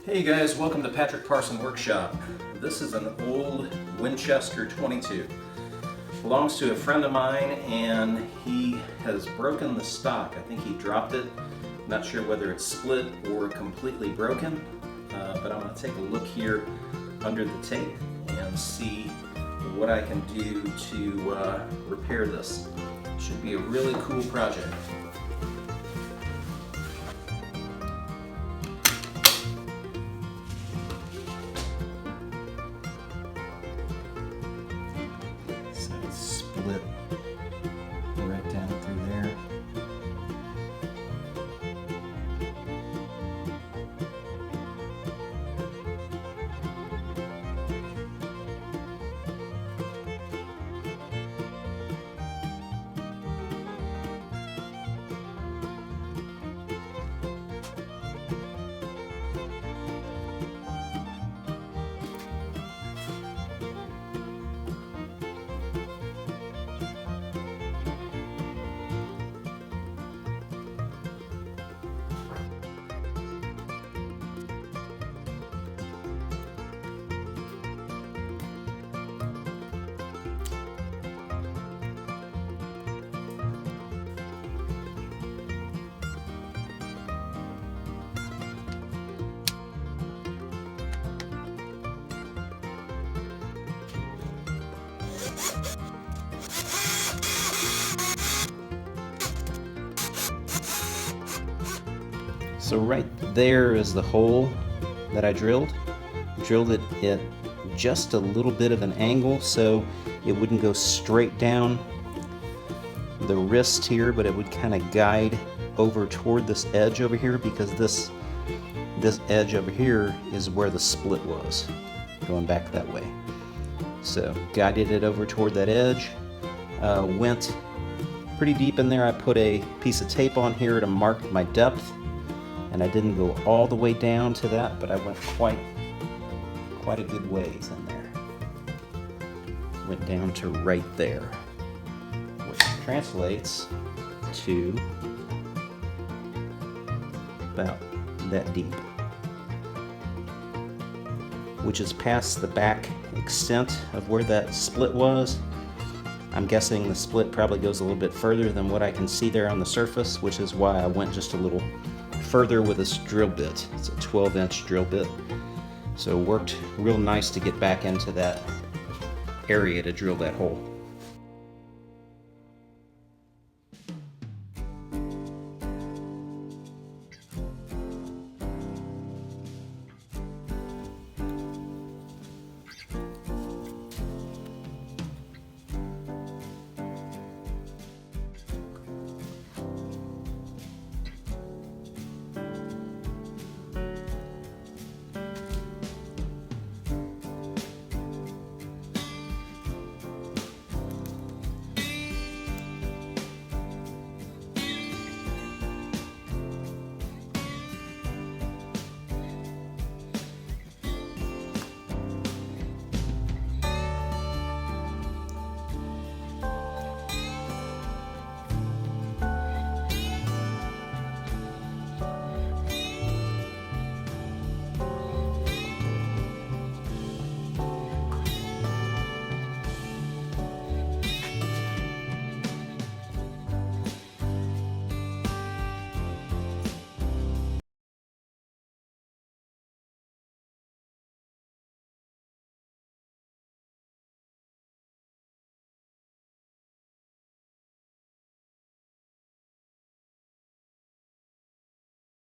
Hey guys, welcome to Patrick Parson Workshop. This is an old Winchester 22. Belongs to a friend of mine and he has broken the stock. I think he dropped it. Not sure whether it's split or completely broken, but I'm going to take a look here under the tape and see what I can do to repair this. Should be a really cool project. So it's split right down through there. So right there is the hole that I drilled. Drilled it at just a little bit of an angle so it wouldn't go straight down the wrist here, but it would kind of guide over toward this edge over here, because this edge over here is where the split was, going back that way. So guided it over toward that edge, went pretty deep in there. I put a piece of tape on here to mark my depth, and I didn't go all the way down to that, but I went quite a good ways in there. Went down to right there, which translates to about that deep, which is past the back extent of where that split was. I'm guessing the split probably goes a little bit further than what I can see there on the surface, which is why I went just a little further with this drill bit. It's a 12-inch drill bit, so it worked real nice to get back into that area to drill that hole.